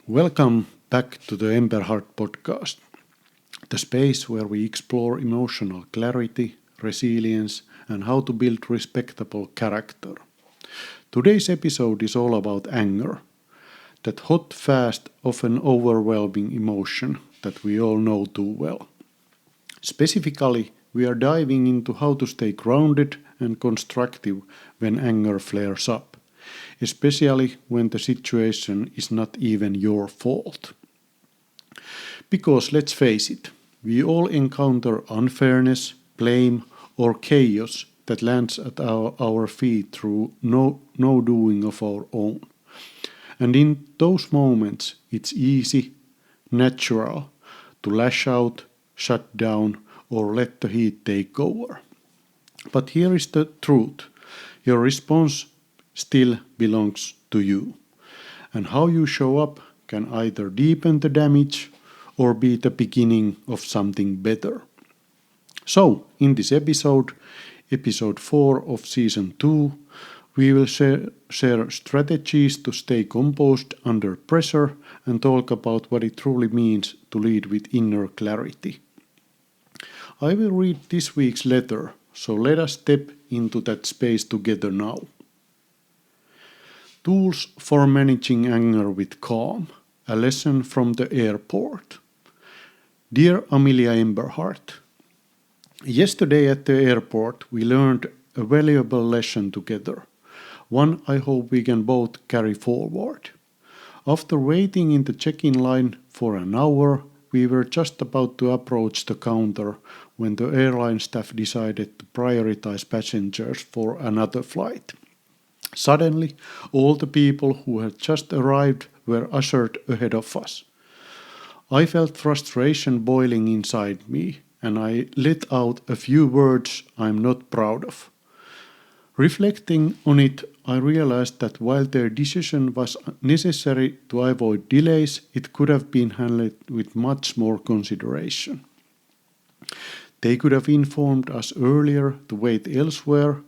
Welcome back to the Emberhart podcast, the space where we explore emotional clarity, resilience, and how to build respectable character. Today's episode is all about anger, that hot, fast, often overwhelming emotion that we all know too well. Specifically, we are diving into how to stay grounded and constructive when anger flares up, especially when the situation is not even your fault. Because let's face it, we all encounter unfairness, blame, or chaos that lands at our feet through no doing of our own. And in those moments, it's easy, natural, to lash out, shut down, or let the heat take over. But here is the truth. Your response still belongs to you. And how you show up can either deepen the damage or be the beginning of something better. So, in this episode 4 of season 2, we will share strategies to stay composed under pressure and talk about what it truly means to lead with inner clarity. I will read this week's letter, so let us step into that space together now. Tools for managing anger with calm. A lesson from the airport. Dear Amelia Emberhart, yesterday at the airport we learned a valuable lesson together. One I hope we can both carry forward. After waiting in the check-in line for an hour, we were just about to approach the counter when the airline staff decided to prioritize passengers for another flight. Suddenly, all the people who had just arrived were ushered ahead of us. I felt frustration boiling inside me, and I let out a few words I'm not proud of. Reflecting on it, I realized that while their decision was necessary to avoid delays, it could have been handled with much more consideration. They could have informed us earlier to wait elsewhere,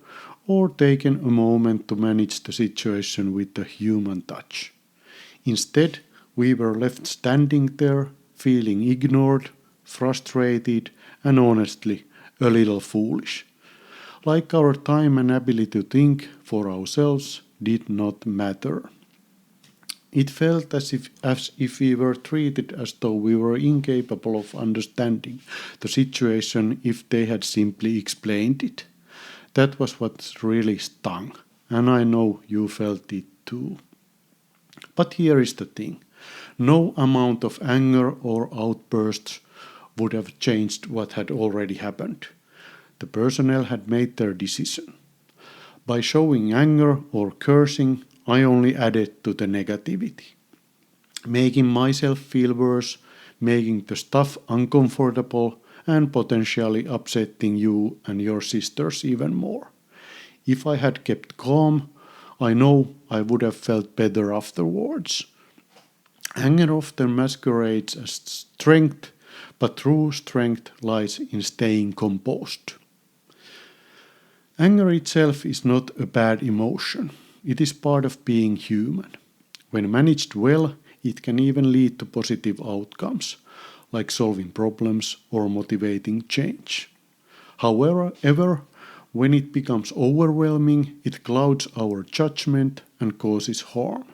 or taken a moment to manage the situation with a human touch. Instead, we were left standing there, feeling ignored, frustrated, and honestly, a little foolish. Like our time and ability to think for ourselves did not matter. It felt as if we were treated as though we were incapable of understanding the situation if they had simply explained it. That was what really stung, and I know you felt it too. But here is the thing. No amount of anger or outbursts would have changed what had already happened. The personnel had made their decision. By showing anger or cursing, I only added to the negativity, making myself feel worse, making the staff uncomfortable, and potentially upsetting you and your sisters even more. If I had kept calm, I know I would have felt better afterwards. Anger often masquerades as strength, but true strength lies in staying composed. Anger itself is not a bad emotion. It is part of being human. When managed well, it can even lead to positive outcomes, like solving problems or motivating change. However, when it becomes overwhelming, it clouds our judgment and causes harm.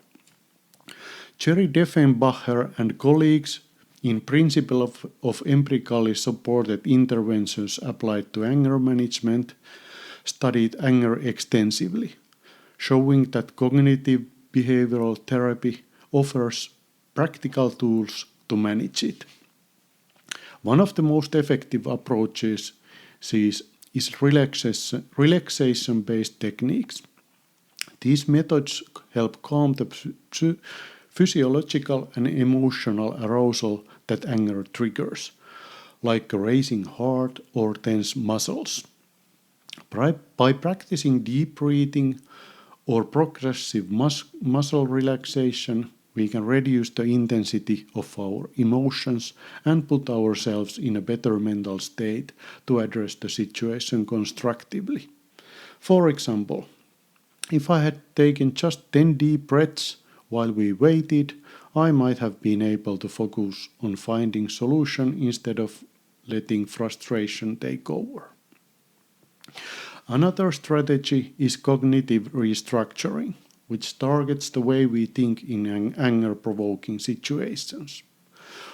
Jerry Defenbacher and colleagues in Principle of Empirically Supported Interventions Applied to Anger Management studied anger extensively, showing that cognitive behavioral therapy offers practical tools to manage it. One of the most effective approaches is relaxation-based techniques. These methods help calm the physiological and emotional arousal that anger triggers, like a racing heart or tense muscles. By practicing deep breathing or progressive muscle relaxation, we can reduce the intensity of our emotions and put ourselves in a better mental state to address the situation constructively. For example, if I had taken just 10 deep breaths while we waited, I might have been able to focus on finding solution instead of letting frustration take over. Another strategy is cognitive restructuring, which targets the way we think in anger-provoking situations.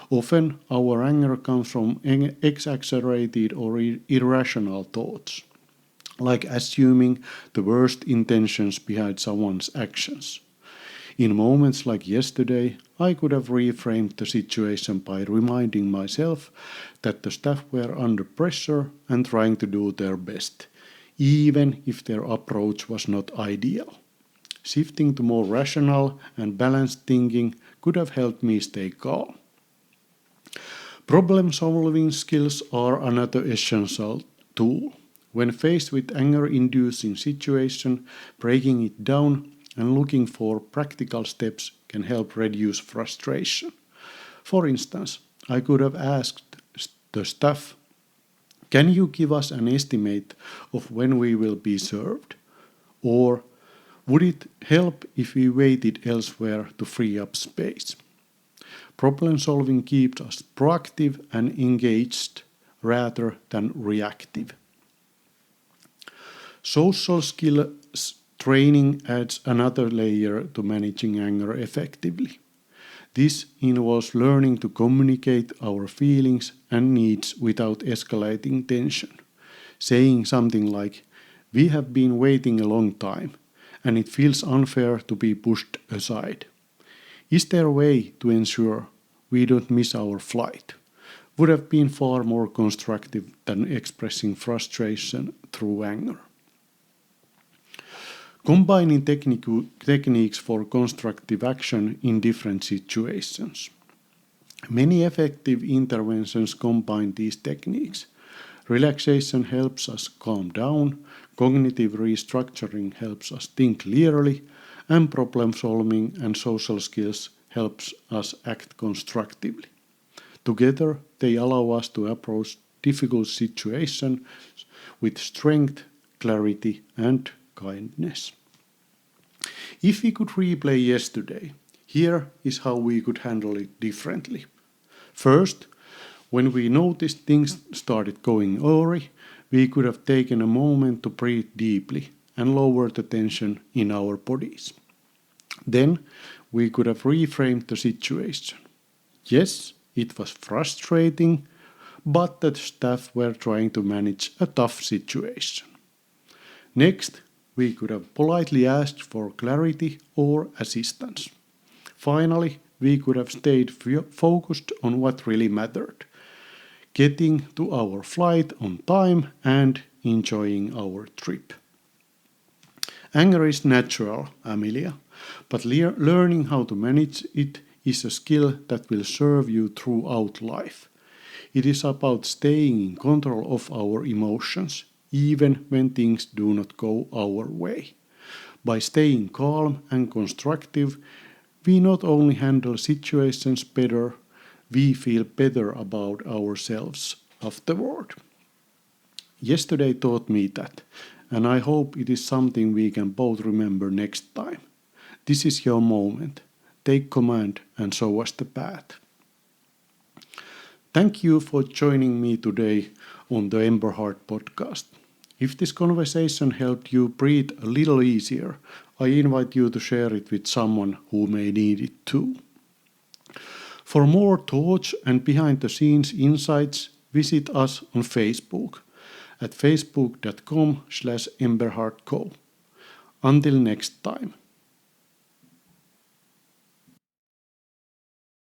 Often, our anger comes from exaggerated or irrational thoughts, like assuming the worst intentions behind someone's actions. In moments like yesterday, I could have reframed the situation by reminding myself that the staff were under pressure and trying to do their best, even if their approach was not ideal. Shifting to more rational and balanced thinking could have helped me stay calm. Problem-solving skills are another essential tool. When faced with anger-inducing situation, breaking it down and looking for practical steps can help reduce frustration. For instance, I could have asked the staff, "Can you give us an estimate of when we will be served?" Or, "Would it help if we waited elsewhere to free up space?" Problem solving keeps us proactive and engaged rather than reactive. Social skills training adds another layer to managing anger effectively. This involves learning to communicate our feelings and needs without escalating tension. Saying something like, "We have been waiting a long time, and it feels unfair to be pushed aside. Is there a way to ensure we don't miss our flight?" would have been far more constructive than expressing frustration through anger. Combining techniques for constructive action in different situations. Many effective interventions combine these techniques. Relaxation helps us calm down, cognitive restructuring helps us think clearly, and problem solving and social skills helps us act constructively. Together, they allow us to approach difficult situations with strength, clarity, and kindness. If we could replay yesterday, here is how we could handle it differently. First, when we noticed things started going awry, we could have taken a moment to breathe deeply and lower the tension in our bodies. Then we could have reframed the situation. Yes, it was frustrating, but the staff were trying to manage a tough situation. Next, we could have politely asked for clarity or assistance. Finally, we could have stayed focused on what really mattered, getting to our flight on time and enjoying our trip. Anger is natural, Amelia, but learning how to manage it is a skill that will serve you throughout life. It is about staying in control of our emotions, even when things do not go our way. By staying calm and constructive, we not only handle situations better, we feel better about ourselves afterward. Yesterday taught me that, and I hope it is something we can both remember next time. This is your moment. Take command and show us the path. Thank you for joining me today on the Emberhart podcast. If this conversation helped you breathe a little easier, I invite you to share it with someone who may need it too. For more thoughts and behind-the-scenes insights, visit us on Facebook at facebook.com/emberhartco. Until next time.